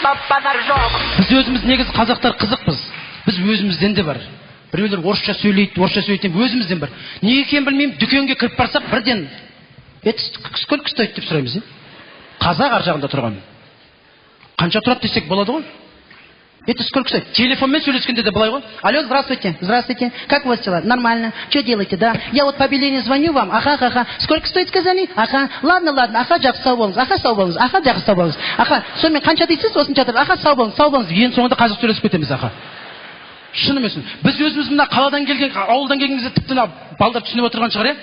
базар жоқ. Біз өзіміз негізі қазақтар қызықпыз. Біз өзімізден де бар. Біреулер орысша сөйлейді, өзімізден бар. Не екенін білмеймін, дүкенге кіріп барсақ бірден сколько стоит деп сұраймыз, Қазақ ар жағында тұрған. Қанша тұрады десек болады ғой? Это сколько стоит? Телефонмен сөйлескенде де былай ғой. Алло, здравствуйте. Здравствуйте. Как у вас дела? Нормально. Что делаете? Да. Я вот по объявлению звоню вам. Ага. Сколько стоит, сказали? Ага. Ладно. Ага, жақсы сау болыңыз. Ага, сау болыңыз. Ага, жақсы сау болыңыз. Ага. Сонымен қанша дейсіз? Осынша жатыр. Ага, сау болыңыз. Ең соңында қазақ сөйлесіп кетеміз, аха. Шынымен. Біз өзіміз мына қаладан келген, ауылдан келгенімізде тіпті балдар түсініп отырған шығар,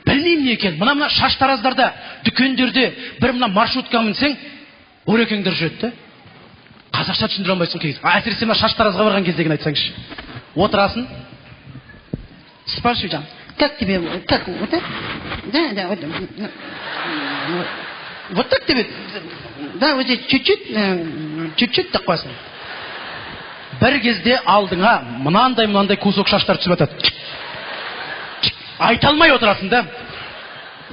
Білмеймін не екен. Мына шаш тараздарда, дүкендерде бір мына маршрутка мінсең, орекеңдер жүреді. Қазақша түсіндіре алмайсың кейде. Әсіресе мына шаш таразға барған кездегін айтсаңшы. Отырасың. Спрашивай, как тебе, как, вот так? Да, вот. Вот так тебе? Да, вот здесь чуть-чуть так қойсың. Бір кезде алдыңа мынандай кусок шаштар түсіп атады. Айта алмай отырасың да.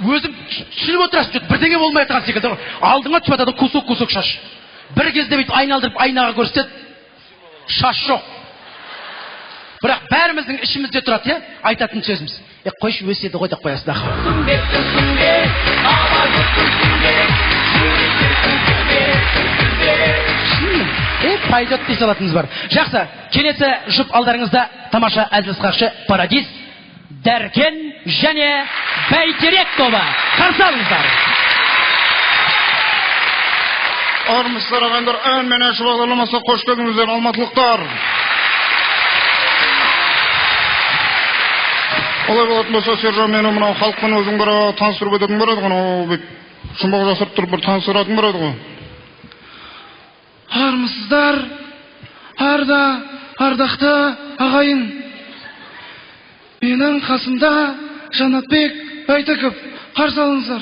Өзің түсініп отырасың, бірдеңе болмай тұрған секілді. Алдыңа түсіп атады кусок шаш. Бір кезде бүйтіп айналдырып айнаға көрсетеді. Шаш жоқ. Бірақ бәріміздің ішімізде тұрады, айтатын сөзіміз. Қойшы өседі ғой деп қоясың. Пайдат дей салатыныз бар. Жақсы, келесі жұп алдарыңызда тамаша әзіл-сықақшы Парадис, Дәркен және Бәйтерек тобы. Қарсы алыңыздар. Армысыздар ағайындар, ән мен әнші бағдарламасы қош келдіңіздер, алматылықтар. Олай болатын болса, Сержан мені мынау халықпен өзің бір таныстырып өтетін бар еді ғой, жұмбақ жасырып тұрып бір таныстыратын бар еді ғой. Армысыздар, ардақты ағайын. Менің қасымда Жанатбек Байтөков. Қарсы алыңыздар.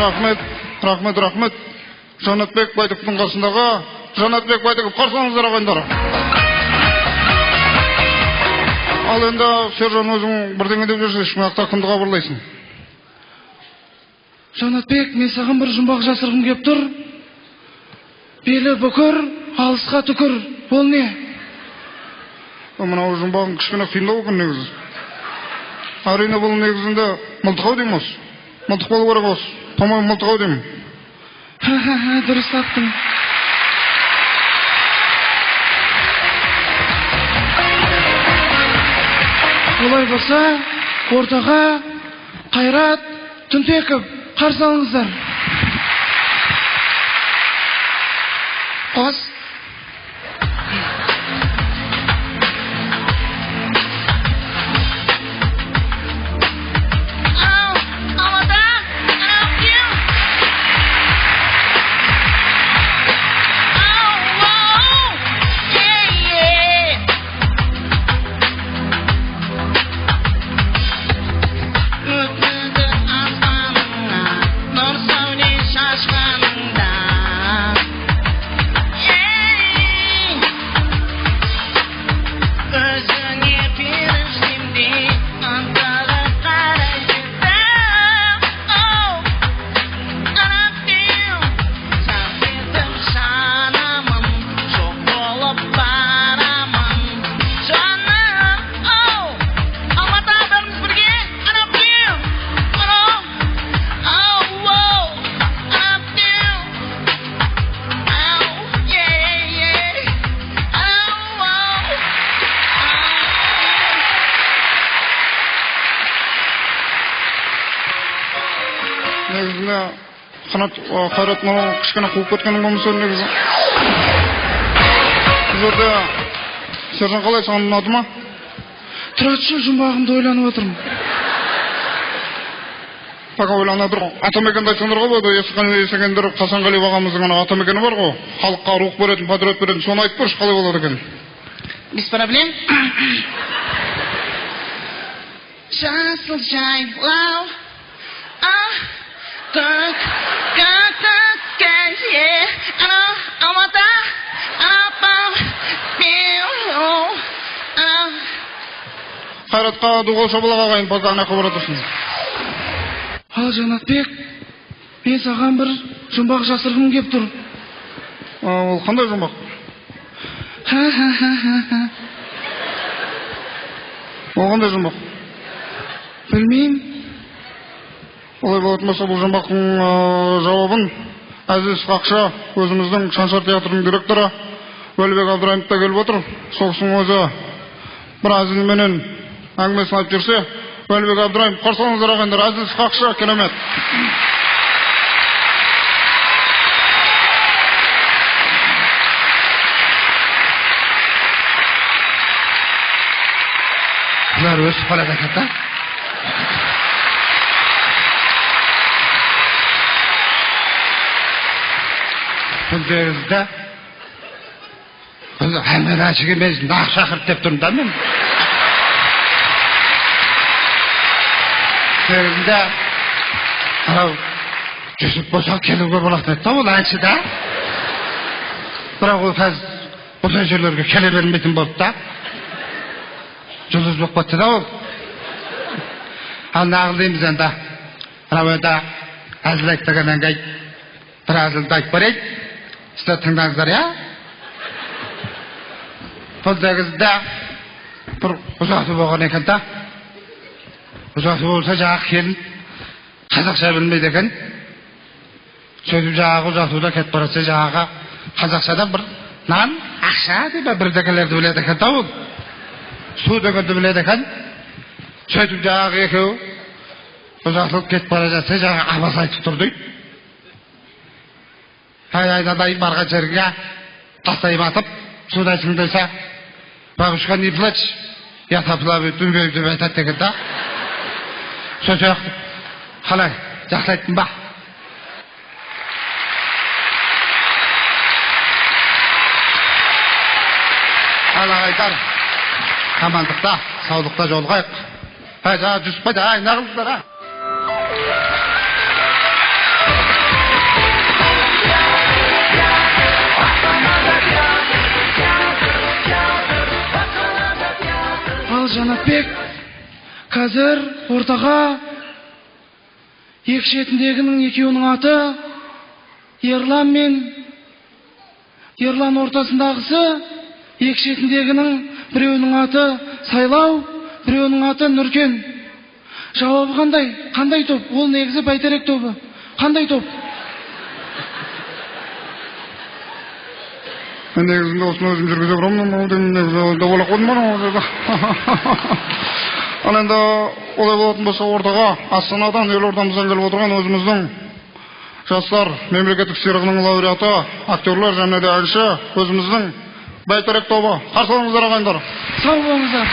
Рахмет. Жанатбек Байтөковтың қасындағы Жанатбек Байтөков. Қарсы алыңыздар ағайындар. Ал енді Сержан өзің бірдеңе деп жүрсің, мақта кімді хабарлайсың? Жанатбек, мен саған бір жұмбақ жасырғым кеп тұр. Белі бүкір, алысқа түкір. Ол не? Мынау жұмбағың кішкене қиындау екен негізі. Әрине бұл негізінде мылтықау деймін осы. Мылтық болу керек осы. По-моему, мылтықау деймін. Дұрыс таптың. Олай болса, ортаға Қайрат Түнтеков. Қарсы алыңыздар. Қос. Қайрат мынау кішкене қуып кеткенің болмаса негізі. Бұл жерде Сержан қалай, саған ұнады ма? Тұратшы, жұмбағымды ойланып отырмын. Пока ойланып тұр. Атамекенді айтсаңдар ғой, бұл есігендер Қасанғалиев ағамыздың атамекені бар ғой. Халыққа рух беретін, патриот беретін, соны айтып көрші қалай болады екен. Без проблем. Жасыл жайлау, как Алматы, апам, Қайратқа дуғал шабылаға қайын, пока ана қабыр атырсын. Ал Жанатбек, Мен саған бір жұмбақ жасырғым кеп тұр. Ол қандай жұмбақ? Ол қандай жұмбақ? Білмеймін. Олай болатын болса, бұл жұмбақтың жауабын Әзиз Қақша, өзіміздің Шаншар театрының директоры Уәлібек Абдырайымов та келіп отыр. Сол кісінің өзі бір Әзілменен әңгімесін айтып жүрсе, Уәлібек Абдырайымов, қарсы алыңыздар ағайындар. Әзиз Қақша, керемет. Бұлар өсіп бара жатады да. Бұл дегізді бұл әмір ашық емес, нақ шақырт деп тұрмын да мен. Дегізді анау жүсіп болса келуге болады да, ол әнші да. Бірақ ол қазір бұлай жерлерге келе бермейтін болды да. Жұлдыз болып кетті да ол. Ал нағыл дейміз енді. Анау енді әзіл айт дегеннен кейін бір әзілді айтып берейік. Сіздер тыңдаңыздар, я? Бұл дегізді бір ұзату болған екен да. Ұзату болса жаңағы келін қазақша білмейді екен. Сөйтіп жаңағы ұзатуда кетіп баратса жаңағы қазақшадан бір нан, ақша деп бірдекелерді біледі екен да ол. Су дегенді біледі екен. Сөйтіп жаңағы екеуі ұзатылып кетіп бара жатса жаңағы абасы айтып тұр дейді. Айнадай барған жерге тастайым атып, судайсың десе, бабушка не плачь, я топлаваю, дүмбеу деп айтады деген да. Сөйтіп, қалай, жақсы айттың ба? Ал ағайдар, амандықта, саулықта жолығайық. Жаңа Жүсіпбай да, нағылыңыздар, а? Ал Жанатбек, қазір ортаға екі шетіндегінің екеуінің аты Ерлан мен Ерлан ортасындағысы екі шетіндегінің біреуінің аты Сайлау, біреуінің аты Нұркен. Жауабы қандай? Қандай топ? Ол негізі бәйтерек тобы. Қандай топ? Мен негізінде осыны өзім жүргізе бұрамын, негізі ойлап қойдым ба? Ал енді олай болатын болса ортаға Астанадан, елордамыздан келіп отырған өзіміздің жастар мемлекеттік сыйлығының лауреаты, актерлер және де әнші өзіміздің бәйтерек тобы. Қарсы алыңыздар ағайындар. Сау болыңыздар.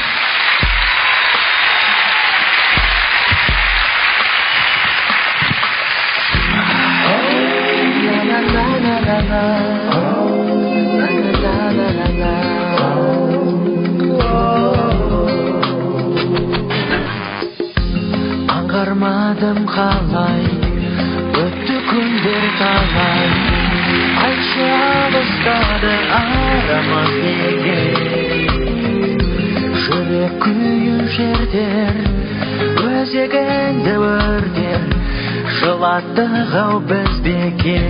Аңғармадым қалай, өтті күндер талай, айтшы алыстады арамыз неге. Жүрек күйін жердер, өзегіңді өрдер, жылаттық-ау біздеге.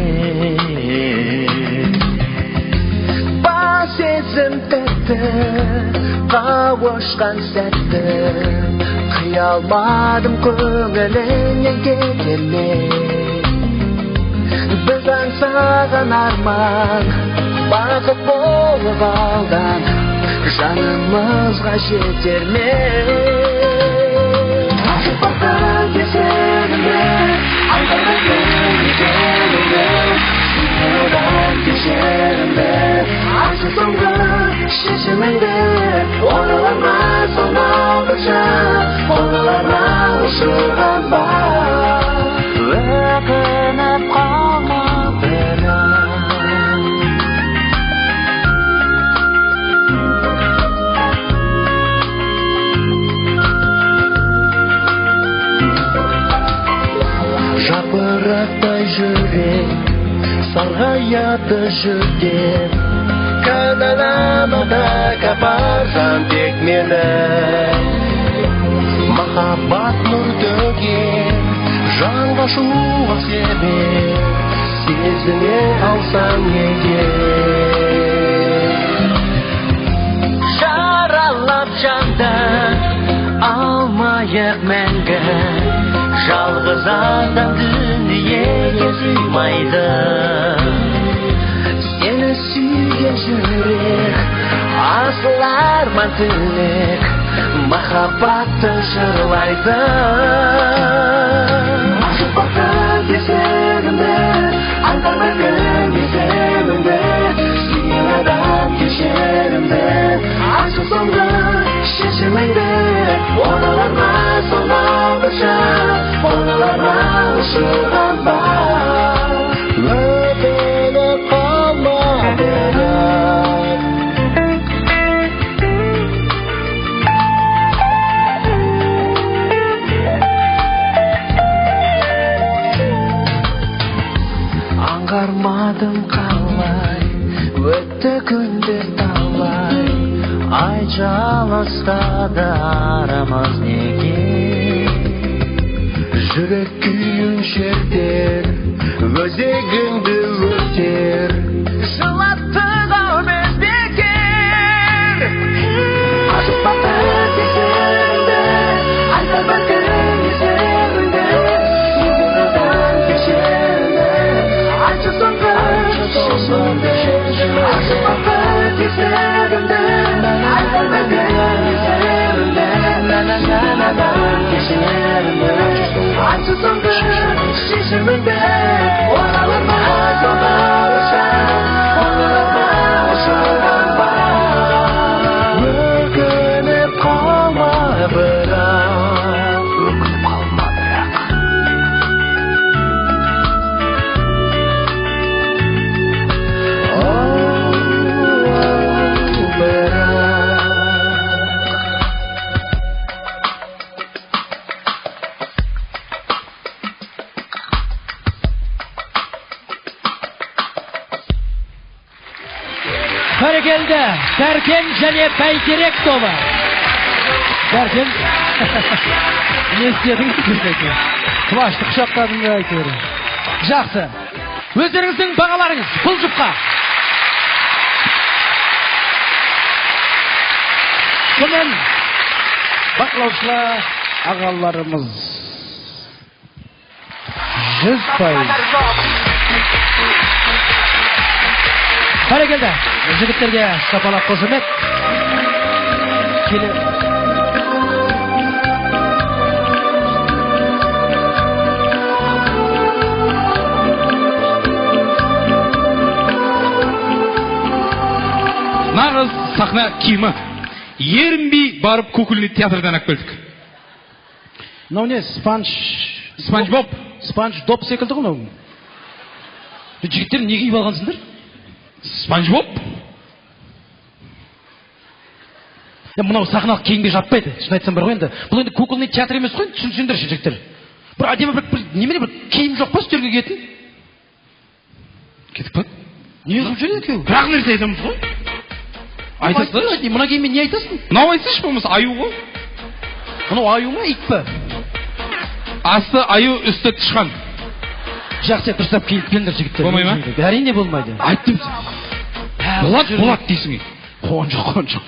Бас сезім тәтті, қауышқан сәтті, қия алмадым көңіліңнен кетеме. Біз аңсаған арман, бақыт болып алдан, жанымызға жетер ме? Ашық бақтан кешерімді, аңғарған екенімді, сүйеудан кешерімді, ашық соңғы шешіміңді, ораларма сонауынша, ораларма ұшырған ба, өкініп қалма бірақ. Жапырақтай жүрек, сарғаяды жүдеп, кінәламада капаржан тек мені. Махаббат нұр төгер, жанға шуақ себеп сезіне алсаң егер жаралап жанды алмайық мәңгі жалғыз адам дүниеге сыймайды сені сүйген жүрек асыл арман тілек махаббатты жырлайды ашық бақтың есігімді аңғармайтын есігімді сүйген адам кешірімді ашық соңғы шешіміңді оңалар ма сонағыша оңалар ма ұшырған ба өтініп қалма аңғармадым қалай өтті күндер талай айтшы алыстады арамыз неге жүрек күйін шертер өзегіңді өртер жылаттық ау біз бекер ашық бақтың есігіңді айта бәлкім есігіңді сүйген адам кешірімді айтшы соңғы шешіміңді ашық бақтың есігіңді айта бәлкім есігіңді кешірімді айтшы соңғы шешіміңді оралар ма сонағыша оралар ма ұшырған ба өкініп қалма бірақ өкініп қалма бірақ Бәрекелді, Сәркен және Бәйтерек тобы. Сәркен, не істедің көрсетті? Құлашты құшақтадың да әйтеуір. Жақсы. Өздеріңіздің бағаларыңыз бұл жұпқа. Сонымен бақылаушылар ағаларымыз 100%. Бәрекелді, жігіттерге шапалақ қошемет. Келе. Нағыз сахна киімі. Ерінбей барып Кукольный театрдан алып келдік. Мынау не, Спанч Боб. Спанч Доп секілді ғой мынау. Жігіттер неге киіп алғансыңдар? Спанч Боб? Мынау сахналық киімге жатпайды. Шын айтсам бар ғой енді. Бұл енді Кукольный театр емес қой, түсінсеңдерші жігіттер. Бір әдемі бір немене бір киім жоқ па үстерге киетін? Кетіп па? Не қылып жүреді екеуі? Бірақ нәрсе айтамыз ғой. Айтасың? Мына киіммен не айтасың? Мынау айтсайшы болмаса аю ғой. Мынау аю ма, ит па? Асты аю, үсті тышқан. Жақсы, дұрыстап киіп келіңдер жігіттер. Болмай ма? Әрине болмайды. Айттым. Болады дейсің. Қуан жоқ.